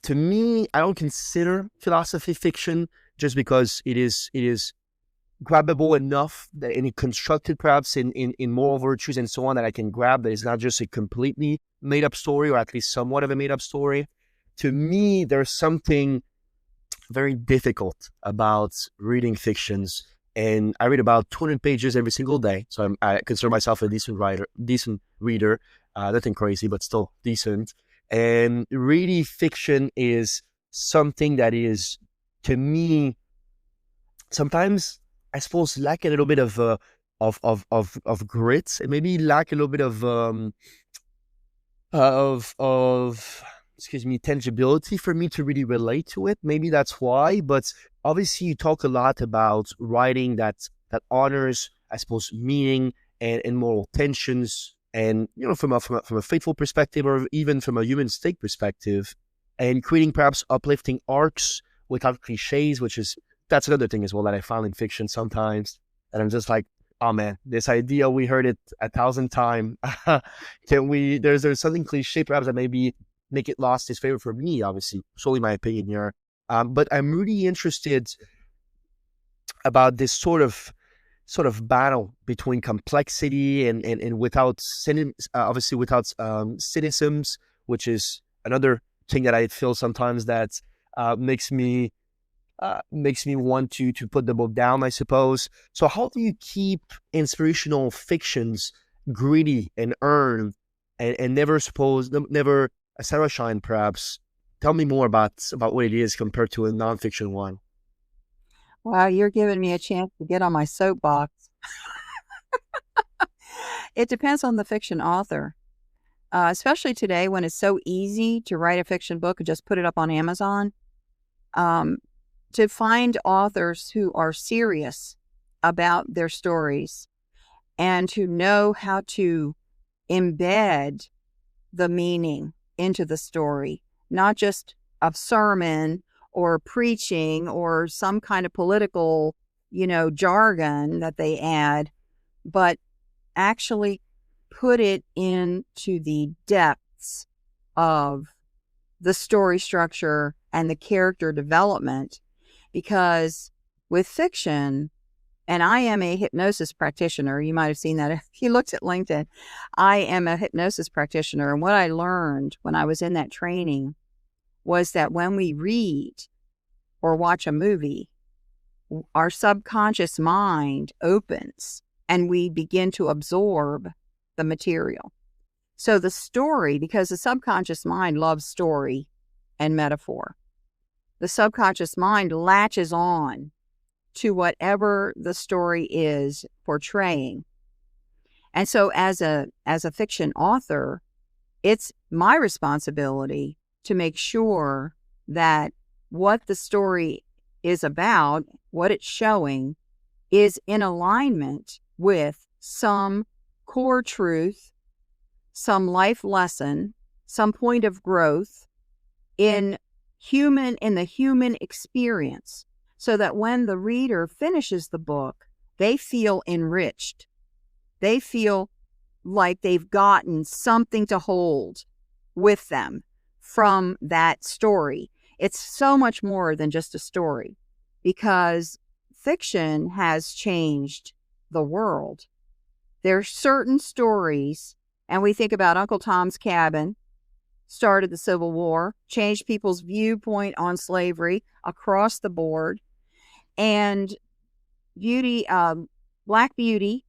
To me, I don't consider philosophy fiction just because it is grabbable enough that and constructed perhaps in moral virtues and so on that I can grab, that it's not just a completely made up story, or at least somewhat of a made up story. To me, there's something very difficult about reading fictions. And I read about 200 pages every single day. So I consider myself a decent reader. Nothing crazy, but still decent. And reading fiction is something that is, to me, sometimes I suppose lack a little bit of grit, and maybe lack a little bit of excuse me, tangibility for me to really relate to it. Maybe that's why. But obviously, you talk a lot about writing that honors, I suppose, meaning and moral tensions, and from a faithful perspective, or even from a human stake perspective, and creating perhaps uplifting arcs without cliches, that's another thing as well that I found in fiction sometimes. And I'm just like, oh man, this idea, we heard it 1,000 times. There's something cliche perhaps that maybe make it lost its favor for me, obviously, solely my opinion here. But I'm really interested about this sort of battle between complexity and without obviously without cynicisms, which is another thing that I feel sometimes that makes me want to put the book down, I suppose. So how do you keep inspirational fictions gritty and earned and never a Sarah Shine, perhaps? Tell me more about what it is compared to a nonfiction one. Wow, you're giving me a chance to get on my soapbox. It depends on the fiction author, especially today when it's so easy to write a fiction book and just put it up on Amazon. To find authors who are serious about their stories and to know how to embed the meaning into the story, not just a sermon or preaching or some kind of political, jargon that they add, but actually put it into the depths of the story structure and the character development. Because with fiction, and I am a hypnosis practitioner, you might have seen that if you looked at LinkedIn, I am a hypnosis practitioner. And what I learned when I was in that training was that when we read or watch a movie, our subconscious mind opens and we begin to absorb the material. So the story, because the subconscious mind loves story and metaphor, the subconscious mind latches on to whatever the story is portraying. And so as a fiction author, it's my responsibility to make sure that what the story is about, what it's showing, is in alignment with some core truth, some life lesson, some point of growth in the human experience, so that when the reader finishes the book, they feel enriched. They feel like they've gotten something to hold with them from that story. It's so much more than just a story, because fiction has changed the world. There are certain stories, and we think about Uncle Tom's Cabin, started the Civil War, changed people's viewpoint on slavery across the board. And Black Beauty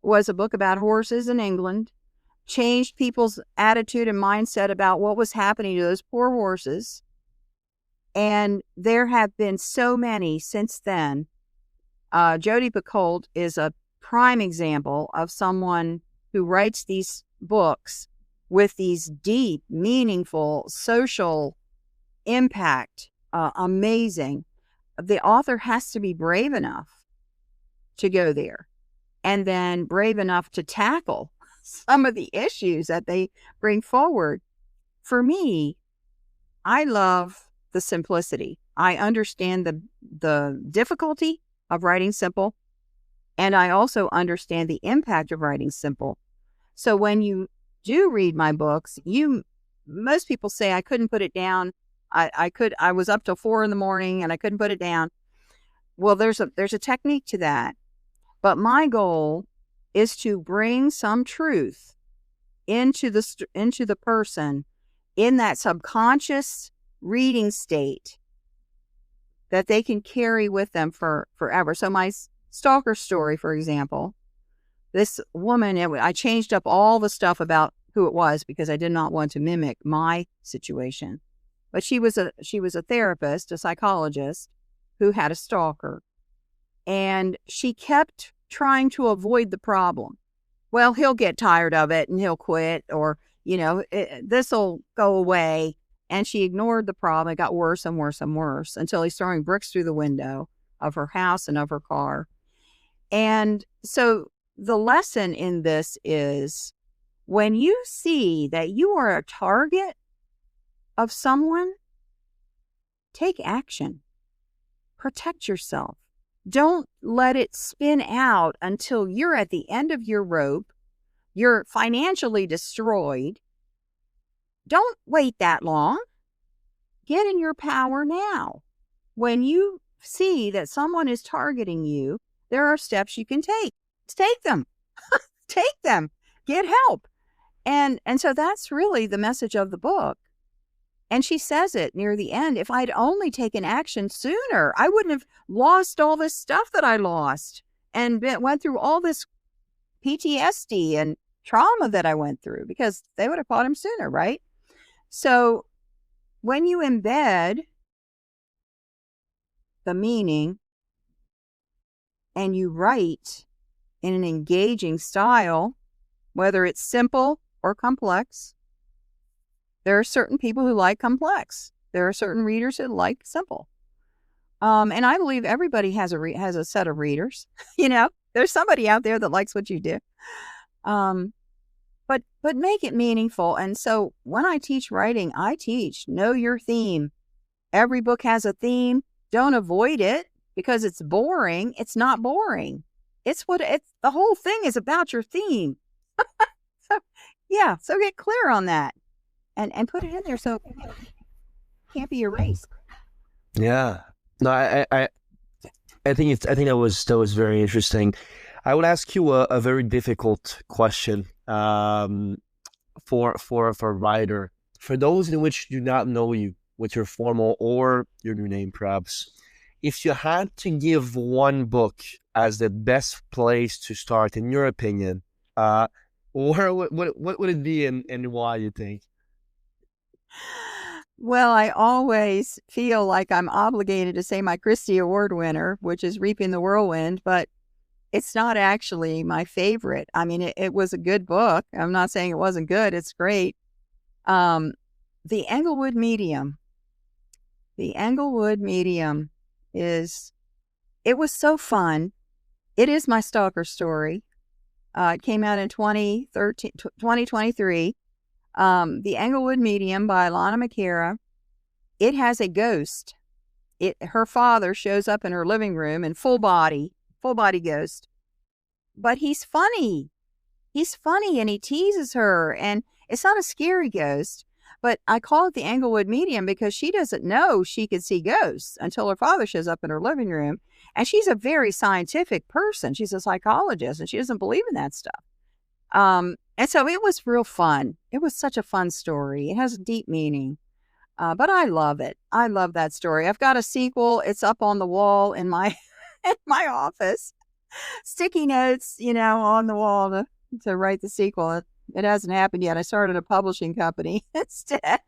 was a book about horses in England, changed people's attitude and mindset about what was happening to those poor horses. And there have been so many since then. Jodi Picoult is a prime example of someone who writes these books with these deep, meaningful social impact. Amazing. The author has to be brave enough to go there, and then brave enough to tackle some of the issues that they bring forward. For me, I love the simplicity. I understand the difficulty of writing simple, and I also understand the impact of writing simple. So when you do read my books, most people say I couldn't put it down. I was up till 4 a.m. and I couldn't put it down. Well, there's a technique to that. But my goal is to bring some truth into the person in that subconscious reading state that they can carry with them for forever. So my stalker story, for example, this woman, I changed up all the stuff about who it was because I did not want to mimic my situation. But she was a therapist, a psychologist who had a stalker. And she kept trying to avoid the problem. Well, he'll get tired of it and he'll quit, or, this will go away. And she ignored the problem. It got worse and worse and worse until he's throwing bricks through the window of her house and of her car. And so the lesson in this is, when you see that you are a target of someone, take action. Protect yourself. Don't let it spin out until you're at the end of your rope. You're financially destroyed. Don't wait that long. Get in your power now. When you see that someone is targeting you, there are steps you can take. Take them. Take them. Get help. And so that's really the message of the book. And she says it near the end. If I'd only taken action sooner, I wouldn't have lost all this stuff that I lost and went through all this PTSD and trauma that I went through, because they would have caught him sooner, right? So when you embed the meaning and you write in an engaging style, whether it's simple or complex, there are certain people who like complex. There are certain readers who like simple. And I believe everybody has a set of readers. There's somebody out there that likes what you do. But make it meaningful. And so when I teach writing, I teach know your theme. Every book has a theme. Don't avoid it because it's boring. It's not boring. The whole thing is about your theme. So get clear on that. And put it in there so it can't be erased. Yeah. No, I think that was very interesting. I would ask you a very difficult question for a writer. For those in which do not know you with your formal or your new name, perhaps, if you had to give one book as the best place to start, in your opinion, or what would it be and why, you think? Well, I always feel like I'm obligated to say my Christie Award winner, which is Reaping the Whirlwind, but it's not actually my favorite. I mean, it was a good book. I'm not saying it wasn't good. It's great. The Englewood Medium. The Englewood Medium it was so fun. It is my stalker story. It came out in 2023. The Englewood Medium by Lana McAra. It has a ghost. Her father shows up in her living room in full body ghost. But he's funny. He's funny and he teases her, and it's not a scary ghost. But I call it the Englewood Medium because she doesn't know she could see ghosts until her father shows up in her living room. And she's a very scientific person. She's a psychologist and she doesn't believe in that stuff. And so it was real fun. It was such a fun story. It has a deep meaning. But I love it. I love that story. I've got a sequel. It's up on the wall in my office. Sticky notes, on the wall to write the sequel. It hasn't happened yet. I started a publishing company instead.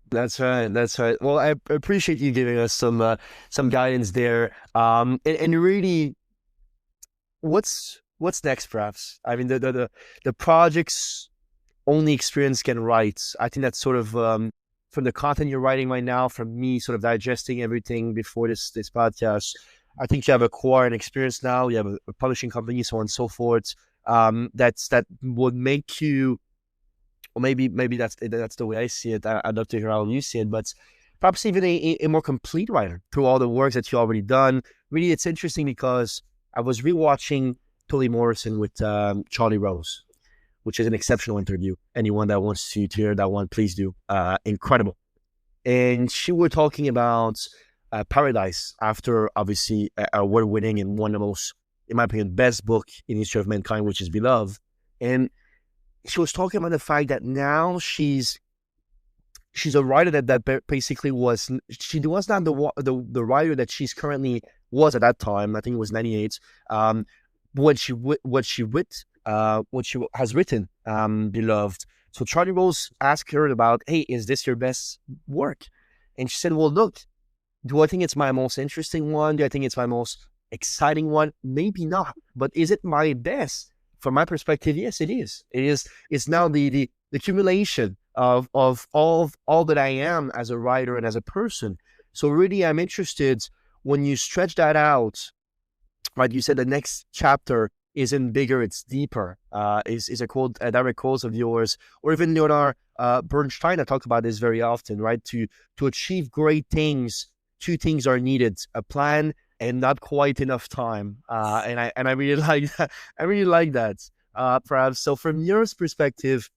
That's right. Well, I appreciate you giving us some guidance there. And really, what's next, perhaps? I mean, the project's only experience can write. I think that's sort of from the content you're writing right now, from me sort of digesting everything before this podcast. I think you have acquired experience now. You have a publishing company, so on and so forth. That would make you, or maybe that's the way I see it. I'd love to hear how you see it, but perhaps even a more complete writer through all the works that you already done. Really, it's interesting because I was rewatching Toni Morrison with Charlie Rose, which is an exceptional interview. Anyone that wants to hear that one, please do. Incredible. And she were talking about Paradise after, obviously, award-winning and one of the most, in my opinion, best book in the history of mankind, which is Beloved. And she was talking about the fact that now she's she's a writer that basically she was not the writer that she's currently was at that time. I think it was 98. What she has written, beloved. So Charlie Rose asked her about, hey, is this your best work? And she said, well, look, do I think it's my most interesting one? Do I think it's my most exciting one? Maybe not. But is it my best? From my perspective, yes, it is. It's now the accumulation of all that I am as a writer and as a person. So really, I'm interested when you stretch that out, right? You said the next chapter isn't bigger, it's deeper. Is a direct quote of yours, or even Leonard Bernstein. I talk about this very often, right? To achieve great things, two things are needed: a plan and not quite enough time. And I really like that. I really like that. Perhaps so. From your perspective,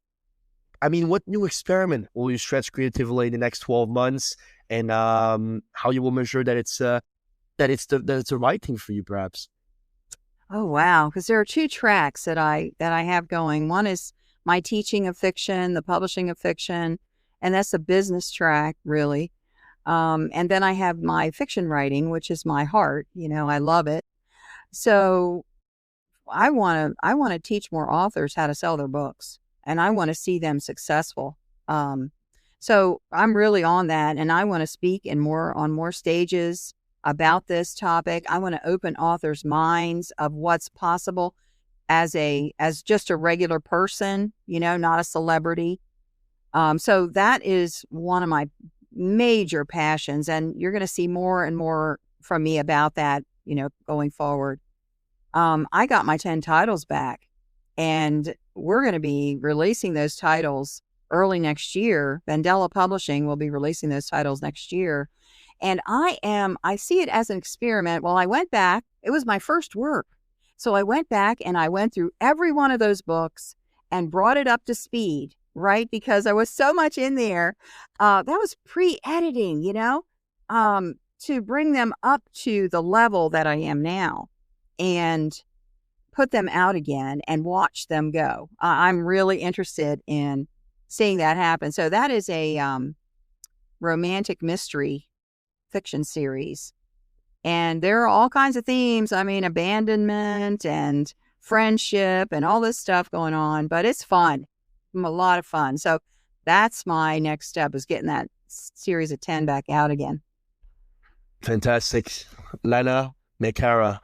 I mean, what new experiment will you stretch creatively in the next 12 months, and how you will measure that it's the right thing for you, perhaps? Oh, wow. Because there are two tracks that I have going. One is my teaching of fiction, the publishing of fiction, and that's a business track, really. And then I have my fiction writing, which is my heart. I love it. So I want to teach more authors how to sell their books, and I want to see them successful. So I'm really on that, and I want to speak on more stages about this topic. I want to open authors' minds of what's possible as just a regular person, not a celebrity. So that is one of my major passions, and you're going to see more and more from me about that, going forward. I got my 10 titles back, and we're going to be releasing those titles early next year. Vendela Publishing will be releasing those titles next year. And I see it as an experiment. Well, I went back, it was my first work. So I went back and I went through every one of those books and brought it up to speed, right? Because there was so much in there. That was pre-editing, to bring them up to the level that I am now and put them out again and watch them go. I'm really interested in seeing that happen. So that is a romantic mystery fiction series. And there are all kinds of themes. I mean, abandonment and friendship and all this stuff going on, but it's fun. A lot of fun. So that's my next step, is getting that series of 10 back out again. Fantastic. Lana McAra,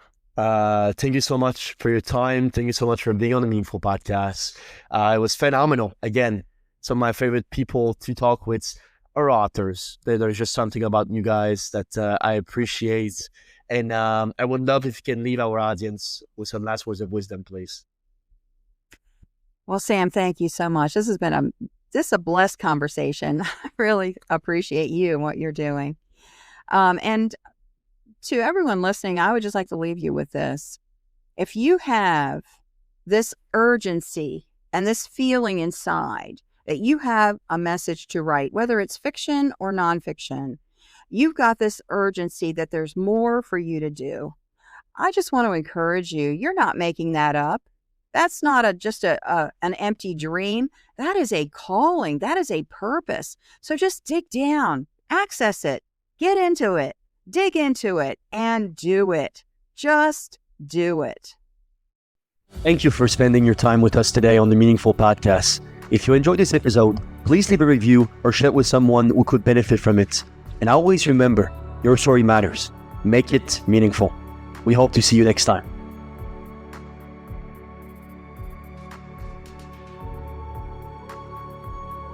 thank you so much for your time. Thank you so much for being on the Meaningful Podcast. It was phenomenal. Again, some of my favorite people to talk with are authors. There's just something about you guys that I appreciate. And I would love if you can leave our audience with some last words of wisdom, please. Well, Sam, thank you so much. This has been a blessed conversation. I really appreciate you and what you're doing. And to everyone listening, I would just like to leave you with this. If you have this urgency and this feeling inside that you have a message to write, whether it's fiction or nonfiction, you've got this urgency that there's more for you to do. I just want to encourage you. You're not making that up. That's not just an empty dream. That is a calling. That is a purpose. So just dig down, access it, get into it, dig into it, and do it. Just do it. Thank you for spending your time with us today on the Meaningful Podcast. If you enjoyed this episode, please leave a review or share it with someone who could benefit from it. And always remember, your story matters. Make it meaningful. We hope to see you next time.